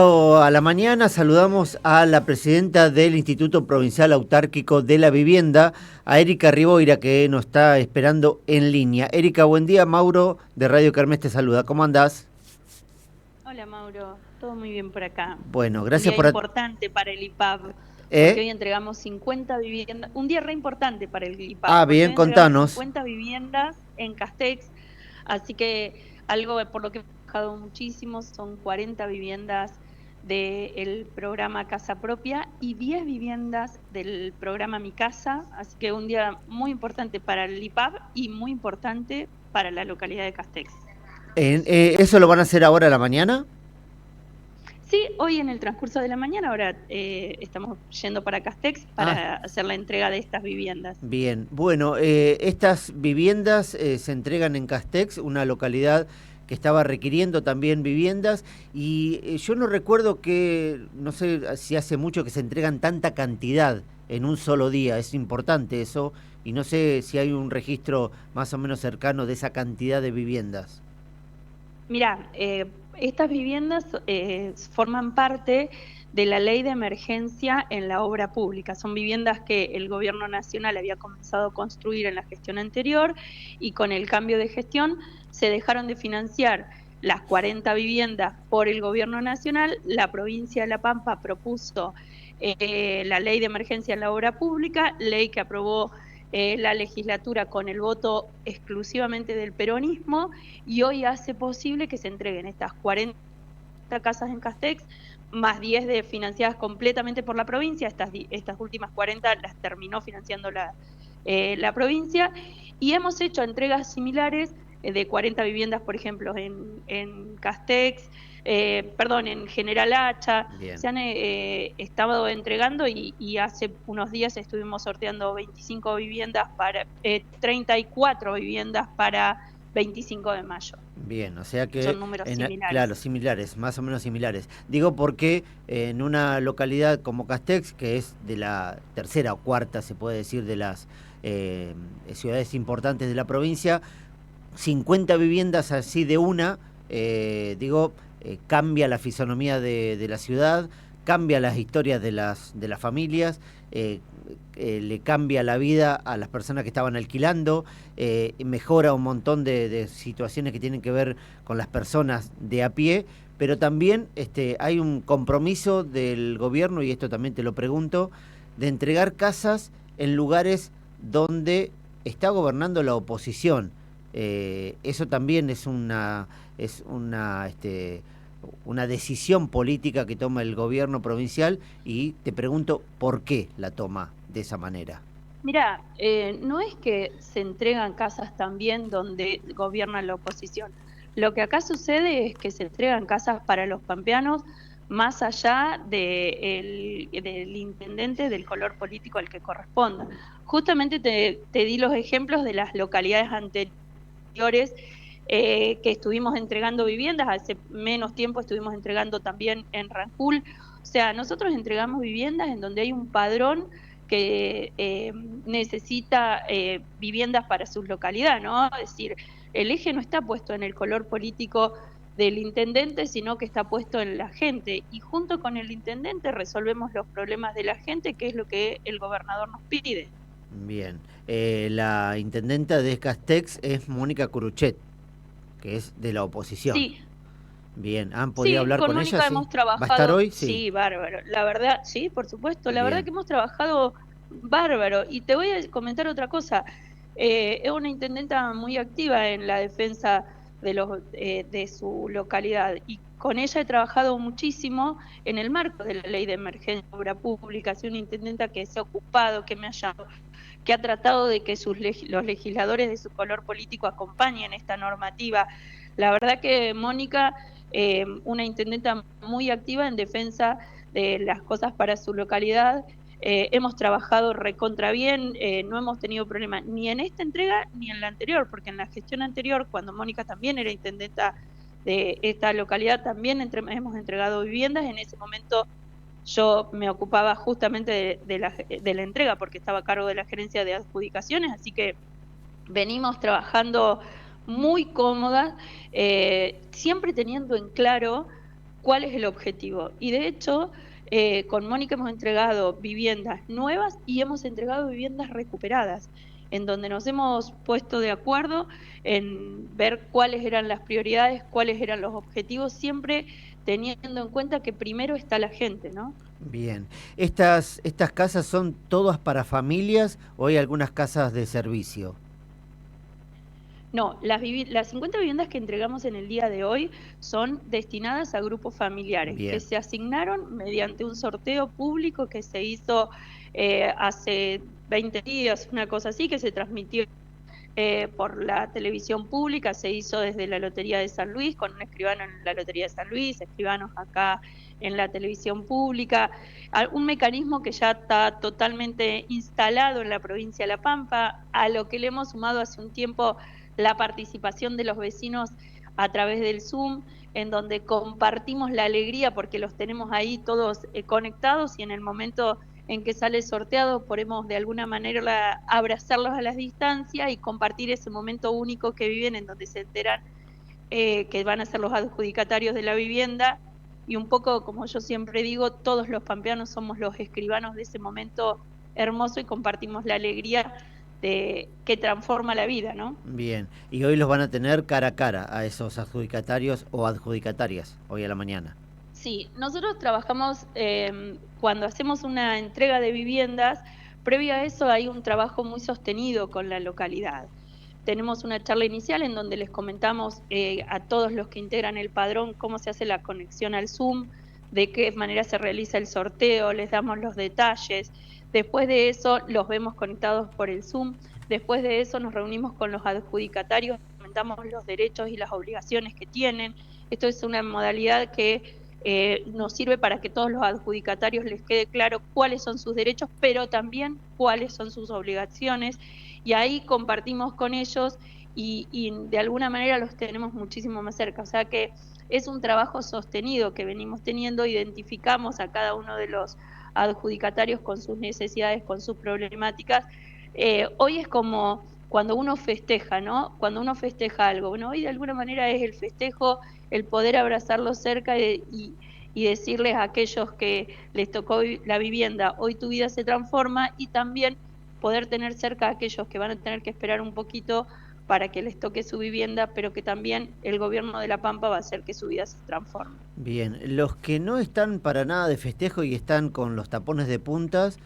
A la mañana saludamos a la presidenta del Instituto Provincial Autárquico de la Vivienda, a Erika Riboira, que nos está esperando en línea. Erika, buen día. Mauro de Radio Kermés te saluda. ¿Cómo andás? Hola Mauro, todo muy bien por acá. Bueno, Un gracias día por... importante para el IPAB, porque ¿Eh? hoy entregamos 50 viviendas, un día re importante para el IPAB, Ah, porque bien, hoy entregamos contanos. 50 viviendas en Castex, así que algo por lo que hemos trabajado muchísimo, son 40 viviendas del programa Casa Propia y 10 viviendas del programa Mi Casa, así que un día muy importante para el IPAB y muy importante para la localidad de Castex. ¿Eso lo van a hacer ahora a la mañana? Sí, hoy en el transcurso de la mañana, ahora estamos yendo para Castex Ah, para hacer la entrega de estas viviendas. bien. Bueno, estas viviendas se entregan en Castex, una localidad que estaba requiriendo también viviendas y yo no recuerdo que, no sé si hace mucho que se entregan tanta cantidad en un solo día, es importante eso y no sé si hay un registro más o menos cercano de esa cantidad de viviendas. Mirá, estas viviendas forman parte de la ley de emergencia en la obra pública. Son viviendas que el gobierno nacional había comenzado a construir en la gestión anterior y con el cambio de gestión se dejaron de financiar las 40 viviendas por el gobierno nacional. La provincia de La Pampa propuso la ley de emergencia en la obra pública, ley que aprobó la legislatura con el voto exclusivamente del peronismo y hoy hace posible que se entreguen estas 40 casas en Castex, más 10 financiadas completamente por la provincia. Estas últimas 40 las terminó financiando la provincia y hemos hecho entregas similares de 40 viviendas, por ejemplo, en Castex, perdón, en General Hacha. Bien. Se han estado entregando y hace unos días estuvimos sorteando 25 viviendas para 34 viviendas para 25 de mayo. Bien, o sea que, Son números claro, similares. similares, más o menos similares. Digo porque en una localidad como Castex, que es de la tercera o cuarta, se puede decir, de las ciudades importantes de la provincia, 50 viviendas así de una, cambia la fisonomía de la ciudad, cambia las historias de las familias, le cambia la vida a las personas que estaban alquilando, mejora un montón de situaciones que tienen que ver con las personas de a pie, pero también hay un compromiso del gobierno, y esto también te lo pregunto, de entregar casas en lugares donde está gobernando la oposición. Eso también es una decisión política que toma el gobierno provincial y te pregunto por qué la toma de esa manera. Mira, no es que se entregan casas también donde gobierna la oposición. Lo que acá sucede es que se entregan casas para los pampeanos más allá del intendente del color político al que corresponda. Justamente te di los ejemplos de las localidades anteriores que estuvimos entregando viviendas. Hace menos tiempo estuvimos entregando también en Rancul. O sea, nosotros entregamos viviendas en donde hay un padrón que necesita viviendas para su localidad, ¿no? Es decir, el eje no está puesto en el color político del intendente, sino que está puesto en la gente. Y junto con el intendente resolvemos los problemas de la gente, que es lo que el gobernador nos pide. Bien. La intendenta de Castex es Mónica Curuchet, que es de la oposición. Sí, Bien, ¿han podido sí, hablar con con ella? Mónica Sí. hemos ¿Va a estar trabajado, hoy? Sí. sí, bárbaro. La verdad, sí, por supuesto, la verdad Bien. que hemos trabajado bárbaro. Y te voy a comentar otra cosa. Es una intendenta muy activa en la defensa de su localidad y con ella he trabajado muchísimo en el marco de la ley de emergencia de obra pública. Ha sido una intendenta que se ha ocupado, que ha tratado de que los legisladores de su color político acompañen esta normativa. La verdad que Mónica, una intendenta muy activa en defensa de las cosas para su localidad. Hemos trabajado recontra bien, no hemos tenido problema ni en esta entrega ni en la anterior, porque en la gestión anterior, cuando Mónica también era intendenta de esta localidad, también hemos entregado viviendas. En ese momento yo me ocupaba justamente de la entrega porque estaba a cargo de la gerencia de adjudicaciones, así que venimos trabajando muy cómodas, siempre teniendo en claro cuál es el objetivo. Y de hecho, con Mónica hemos entregado viviendas nuevas y hemos entregado viviendas recuperadas, en donde nos hemos puesto de acuerdo en ver cuáles eran las prioridades, cuáles eran los objetivos, siempre teniendo en cuenta que primero está la gente, ¿no? Bien. ¿Estas casas son todas para familias o hay algunas casas de servicio? No, las 50 viviendas que entregamos en el día de hoy son destinadas a grupos familiares que Bien. se asignaron mediante un sorteo público que se hizo hace 20 días, una cosa así, que se transmitió por la televisión pública, se hizo desde la Lotería de San Luis, con un escribano en la Lotería de San Luis, escribanos acá en la televisión pública, un mecanismo que ya está totalmente instalado en la provincia de La Pampa, a lo que le hemos sumado hace un tiempo la participación de los vecinos a través del Zoom, en donde compartimos la alegría porque los tenemos ahí todos conectados y en el momento en que sale sorteado podemos de alguna manera abrazarlos a las distancias y compartir ese momento único que viven en donde se enteran que van a ser los adjudicatarios de la vivienda y un poco, como yo siempre digo, todos los pampeanos somos los escribanos de ese momento hermoso y compartimos la alegría que transforma la vida, ¿no? Bien. Y hoy los van a tener cara a cara a esos adjudicatarios o adjudicatarias, hoy a la mañana. Sí, nosotros trabajamos cuando hacemos una entrega de viviendas, previo a eso hay un trabajo muy sostenido con la localidad. Tenemos una charla inicial en donde les comentamos a todos los que integran el padrón cómo se hace la conexión al Zoom, de qué manera se realiza el sorteo, les damos los detalles. Después de eso los vemos conectados por el Zoom. Después de eso nos reunimos con los adjudicatarios, comentamos los derechos y las obligaciones que tienen. Esto es una modalidad que nos sirve para que todos los adjudicatarios les quede claro cuáles son sus derechos, pero también cuáles son sus obligaciones, y ahí compartimos con ellos y de alguna manera los tenemos muchísimo más cerca. O sea que es un trabajo sostenido que venimos teniendo, identificamos a cada uno de los adjudicatarios con sus necesidades, con sus problemáticas. Hoy es como cuando uno festeja, ¿no? Cuando uno festeja algo. Bueno, hoy de alguna manera es el festejo, el poder abrazarlos cerca y decirles a aquellos que les tocó la vivienda, hoy tu vida se transforma, y también poder tener cerca a aquellos que van a tener que esperar un poquito para que les toque su vivienda, pero que también el gobierno de La Pampa va a hacer que su vida se transforme. Bien, los que no están para nada de festejo y están con los tapones de puntas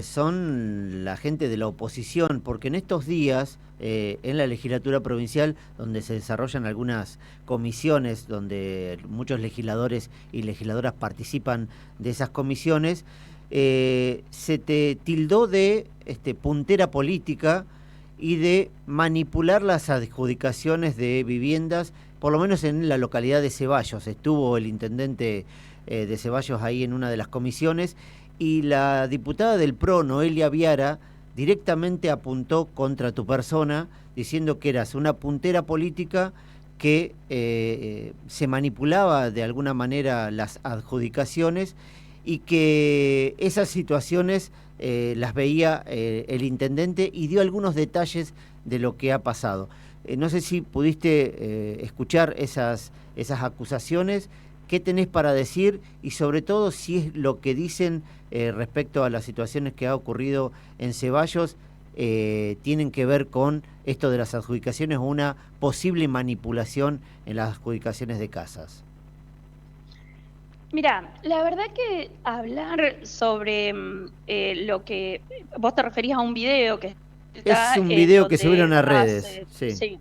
son la gente de la oposición, porque en estos días en la legislatura provincial, donde se desarrollan algunas comisiones, donde muchos legisladores y legisladoras participan de esas comisiones, se te tildó de puntera política y de manipular las adjudicaciones de viviendas, por lo menos en la localidad de Ceballos. Estuvo el intendente de Ceballos ahí en una de las comisiones y la diputada del PRO, Noelia Viara, directamente apuntó contra tu persona, diciendo que eras una puntera política que se manipulaba de alguna manera las adjudicaciones y que esas situaciones las veía el intendente y dio algunos detalles de lo que ha pasado. No sé si pudiste escuchar esas acusaciones, qué tenés para decir y sobre todo si es lo que dicen respecto a las situaciones que ha ocurrido en Ceballos tienen que ver con esto de las adjudicaciones o una posible manipulación en las adjudicaciones de casas. Mira, la verdad que hablar sobre lo que vos te referías a un video que está Es un en video que subieron donde a redes, sí. sí.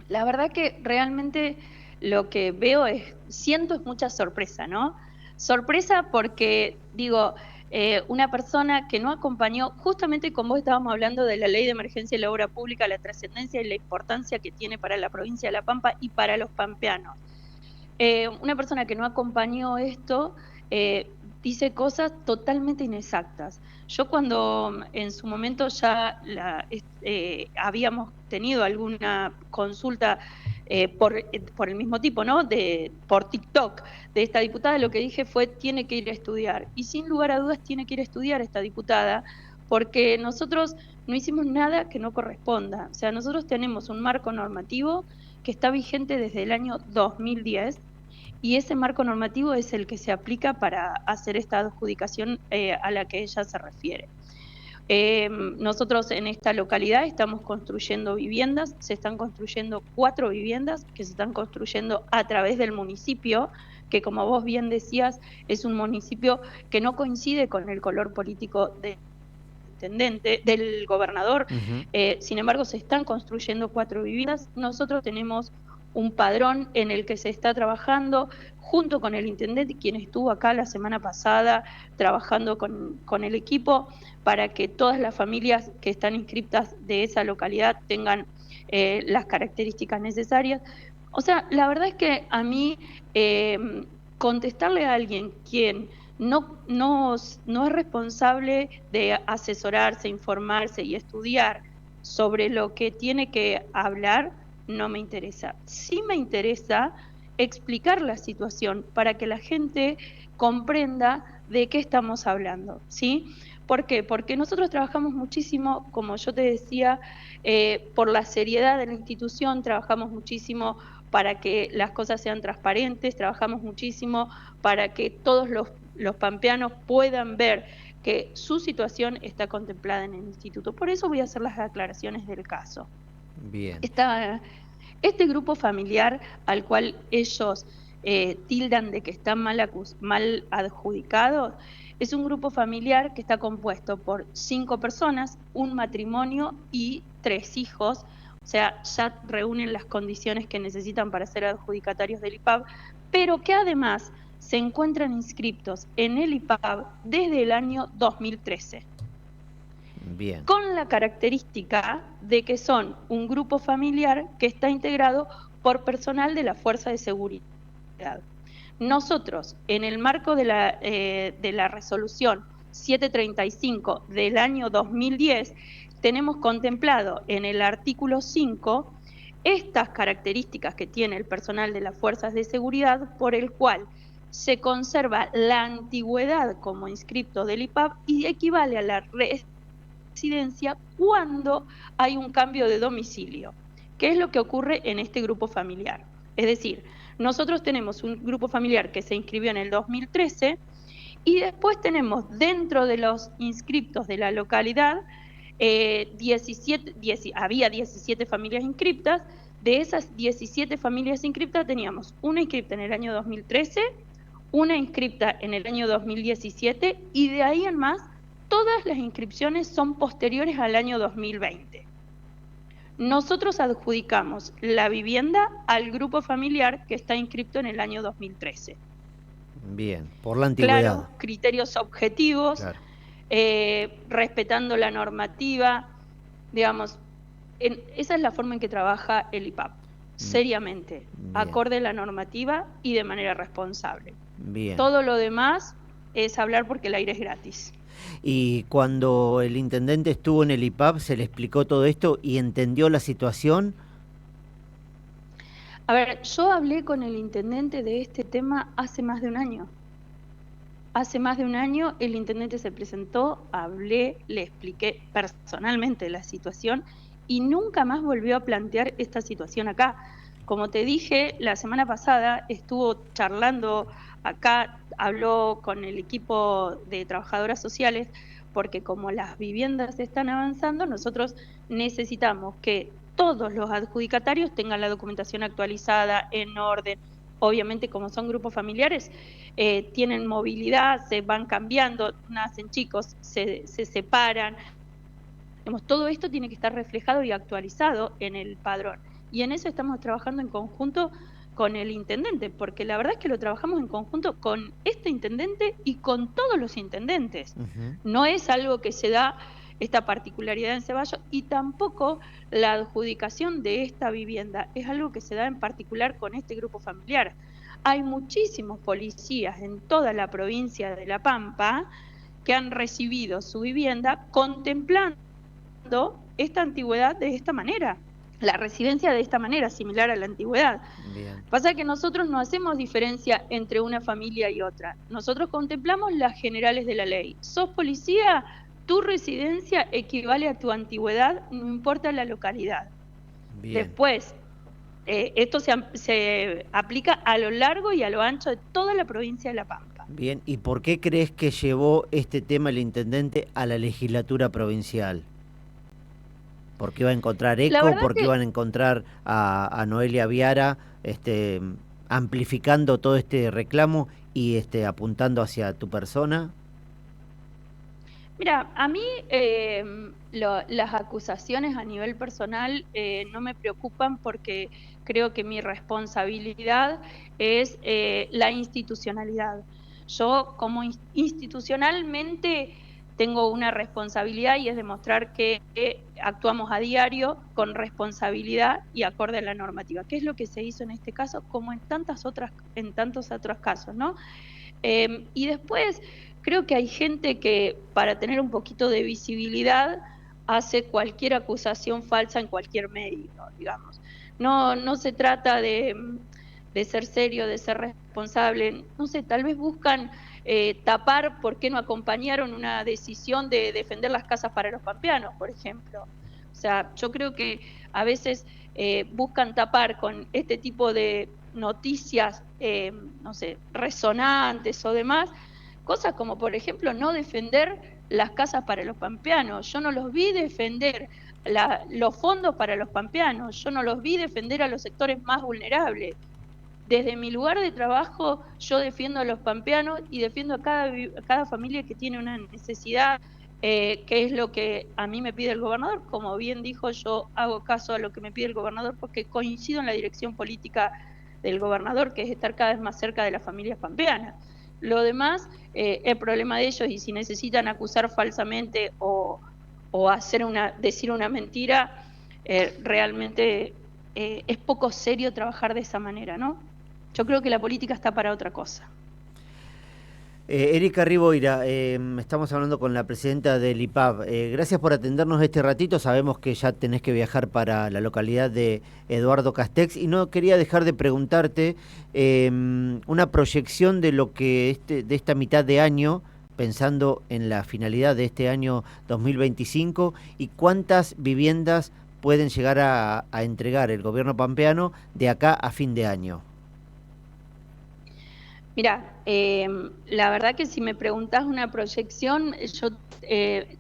La verdad que realmente lo que veo siento es mucha sorpresa, ¿no? Sorpresa porque, digo, una persona que no acompañó, justamente como vos estábamos hablando de la ley de emergencia y la obra pública, la trascendencia y la importancia que tiene para la provincia de La Pampa y para los pampeanos. Una persona que no acompañó esto dice cosas totalmente inexactas. Yo cuando en su momento ya habíamos tenido alguna consulta por el mismo tipo, ¿no? Por TikTok de esta diputada, lo que dije fue tiene que ir a estudiar. Y sin lugar a dudas tiene que ir a estudiar esta diputada, porque nosotros no hicimos nada que no corresponda. O sea, nosotros tenemos un marco normativo que está vigente desde el año 2010 y ese marco normativo es el que se aplica para hacer esta adjudicación a la que ella se refiere. Nosotros en esta localidad estamos construyendo viviendas, se están construyendo 4 viviendas que se están construyendo a través del municipio, que como vos bien decías, es un municipio que no coincide con el color político del intendente, del gobernador. Ujú. Sin embargo, se están construyendo 4 viviendas. Nosotros tenemos un padrón en el que se está trabajando junto con el intendente, quien estuvo acá la semana pasada trabajando con el equipo para que todas las familias que están inscritas de esa localidad tengan las características necesarias. O sea, la verdad es que a mí contestarle a alguien quien no es responsable de asesorarse, informarse y estudiar sobre lo que tiene que hablar, no me interesa. Sí me interesa explicar la situación para que la gente comprenda de qué estamos hablando, ¿sí? ¿Por qué? Porque nosotros trabajamos muchísimo, como yo te decía, por la seriedad de la institución, trabajamos muchísimo para que las cosas sean transparentes, trabajamos muchísimo para que todos los pampeanos puedan ver que su situación está contemplada en el instituto. Por eso voy a hacer las aclaraciones del caso. Bien. Este grupo familiar al cual ellos tildan de que están mal adjudicados, es un grupo familiar que está compuesto por 5 personas, un matrimonio y 3 hijos, o sea, ya reúnen las condiciones que necesitan para ser adjudicatarios del IPAB, pero que además se encuentran inscriptos en el IPAB desde el año 2013. Bien. Con la característica de que son un grupo familiar que está integrado por personal de la Fuerza de Seguridad. Nosotros, en el marco de la resolución 735 del año 2010, tenemos contemplado en el artículo 5 estas características que tiene el personal de las Fuerzas de Seguridad, por el cual se conserva la antigüedad como inscripto del IPAB y equivale a la residencia cuando hay un cambio de domicilio. ¿Qué es lo que ocurre en este grupo familiar? Es decir, nosotros tenemos un grupo familiar que se inscribió en el 2013 y después tenemos dentro de los inscriptos de la localidad había 17 familias inscriptas. De esas 17 familias inscriptas teníamos una inscripta en el año 2013, una inscripta en el año 2017 y de ahí en más todas las inscripciones son posteriores al año 2020. Nosotros adjudicamos la vivienda al grupo familiar que está inscripto en el año 2013. Bien, por la antigüedad. Claro, criterios objetivos, Claro. Respetando la normativa, digamos, esa es la forma en que trabaja el IPAB, seriamente, Bien. acorde a la normativa y de manera responsable. Bien. Todo lo demás es hablar porque el aire es gratis. Y cuando el intendente estuvo en el IPAB, ¿se le explicó todo esto y entendió la situación? A ver, yo hablé con el intendente de este tema hace más de un año. Hace más de un año el intendente se presentó, hablé, le expliqué personalmente la situación y nunca más volvió a plantear esta situación acá. Como te dije, la semana pasada estuvo charlando acá, habló con el equipo de trabajadoras sociales, porque como las viviendas están avanzando, nosotros necesitamos que todos los adjudicatarios tengan la documentación actualizada, en orden. Obviamente, como son grupos familiares, tienen movilidad, se van cambiando, nacen chicos, se separan. Todo esto tiene que estar reflejado y actualizado en el padrón. Y en eso estamos trabajando en conjunto con el intendente, porque la verdad es que lo trabajamos en conjunto con este intendente y con todos los intendentes. No es algo que se da esta particularidad en Ceballos y tampoco la adjudicación de esta vivienda es algo que se da en particular con este grupo familiar. Hay muchísimos policías en toda la provincia de La Pampa que han recibido su vivienda contemplando esta antigüedad de esta manera, la residencia de esta manera, similar a la antigüedad. Bien. Pasa que nosotros no hacemos diferencia entre una familia y otra. Nosotros contemplamos las generales de la ley. ¿Sos policía? Tu residencia equivale a tu antigüedad, no importa la localidad. Bien. Después, Esto se aplica a lo largo y a lo ancho de toda la provincia de La Pampa. Bien, ¿y por qué crees que llevó este tema el intendente a la legislatura provincial? ¿Porque iba a encontrar La eco? verdad ¿Porque que iban a encontrar a Noelia Viara amplificando todo este reclamo y apuntando hacia tu persona? Mira, a mí las acusaciones a nivel personal no me preocupan porque creo que mi responsabilidad es la institucionalidad. Yo como institucionalmente tengo una responsabilidad y es demostrar que actuamos a diario con responsabilidad y acorde a la normativa, que es lo que se hizo en este caso como en tantos otros casos, ¿no? Y después creo que hay gente que para tener un poquito de visibilidad hace cualquier acusación falsa en cualquier medio, digamos. No se trata de ser serio, de ser responsable, no sé, tal vez buscan tapar por qué no acompañaron una decisión de defender las casas para los pampeanos, por ejemplo. O sea, yo creo que a veces buscan tapar con este tipo de noticias, no sé, resonantes o demás, cosas como, por ejemplo, no defender las casas para los pampeanos. Yo no los vi defender los fondos para los pampeanos, yo no los vi defender a los sectores más vulnerables. Desde mi lugar de trabajo, yo defiendo a los pampeanos y defiendo a cada familia que tiene una necesidad, que es lo que a mí me pide el gobernador. Como bien dijo, yo hago caso a lo que me pide el gobernador porque coincido en la dirección política del gobernador, que es estar cada vez más cerca de las familias pampeanas. Lo demás es problema de ellos y si necesitan acusar falsamente o decir una mentira, realmente es poco serio trabajar de esa manera, ¿no? Yo creo que la política está para otra cosa. Erika Riboira, estamos hablando con la presidenta del IPAB. Gracias por atendernos este ratito. Sabemos que ya tenés que viajar para la localidad de Eduardo Castex y no quería dejar de preguntarte una proyección de lo que de esta mitad de año, pensando en la finalidad de este año 2025 y cuántas viviendas pueden llegar a entregar el gobierno pampeano de acá a fin de año. Mira, la verdad que si me preguntás una proyección, yo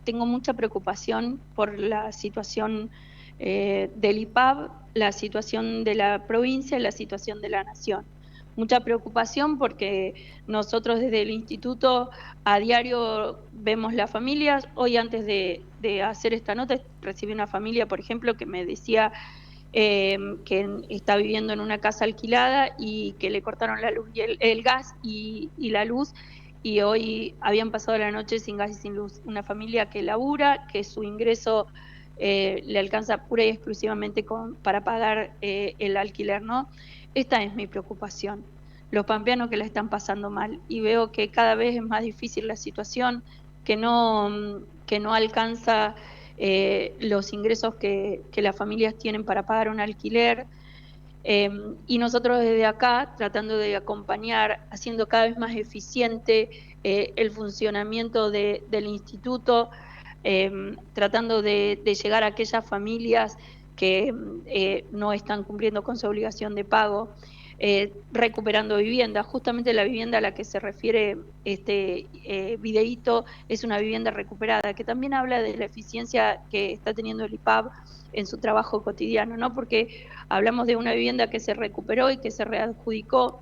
tengo mucha preocupación por la situación del IPAB, la situación de la provincia y la situación de la nación. Mucha preocupación porque nosotros desde el instituto a diario vemos las familias. Hoy antes de hacer esta nota recibí una familia, por ejemplo, que me decía que está viviendo en una casa alquilada y que le cortaron la luz y el gas y la luz y hoy habían pasado la noche sin gas y sin luz. Una familia que labura, que su ingreso le alcanza pura y exclusivamente para pagar el alquiler, ¿no? Esta es mi preocupación. Los pampeanos que la están pasando mal y veo que cada vez es más difícil la situación, que no alcanza los ingresos que las familias tienen para pagar un alquiler. Y nosotros desde acá, tratando de acompañar, haciendo cada vez más eficiente el funcionamiento del instituto, tratando de llegar a aquellas familias que no están cumpliendo con su obligación de pago, recuperando vivienda. Justamente la vivienda a la que se refiere este videíto es una vivienda recuperada, que también habla de la eficiencia que está teniendo el IPAB en su trabajo cotidiano, ¿no? Porque hablamos de una vivienda que se recuperó y que se readjudicó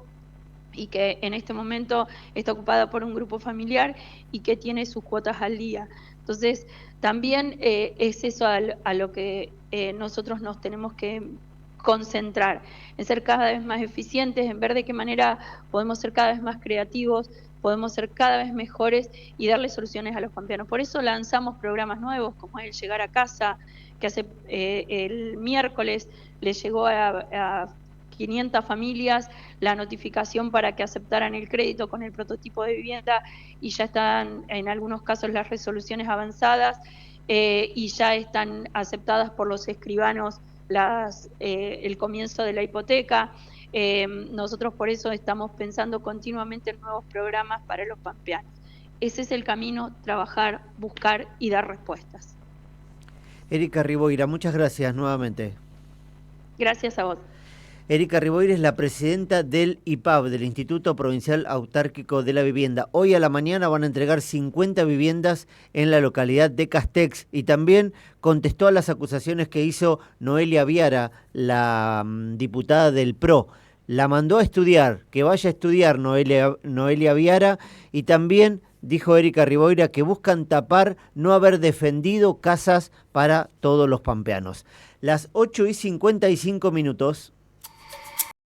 y que en este momento está ocupada por un grupo familiar y que tiene sus cuotas al día. Entonces, también es eso a lo que nosotros nos tenemos que concentrar, en ser cada vez más eficientes, en ver de qué manera podemos ser cada vez más creativos, podemos ser cada vez mejores y darle soluciones a los pampeanos. Por eso lanzamos programas nuevos, como el Llegar a Casa, que hace el miércoles le llegó a 500 familias la notificación para que aceptaran el crédito con el prototipo de vivienda y ya están en algunos casos las resoluciones avanzadas y ya están aceptadas por los escribanos el comienzo de la hipoteca. Nosotros por eso estamos pensando continuamente en nuevos programas para los pampeanos. Ese es el camino, trabajar, buscar y dar respuestas. Erika Riboira, muchas gracias nuevamente. Gracias a vos. Erika Riboire es la presidenta del IPAV, del Instituto Provincial Autárquico de la Vivienda. Hoy a la mañana van a entregar 50 viviendas en la localidad de Castex y también contestó a las acusaciones que hizo Noelia Viara, la diputada del PRO. La mandó a estudiar, que vaya a estudiar Noelia Viara, y también dijo Erika Riboire que buscan tapar no haber defendido casas para todos los pampeanos. Las 8:55.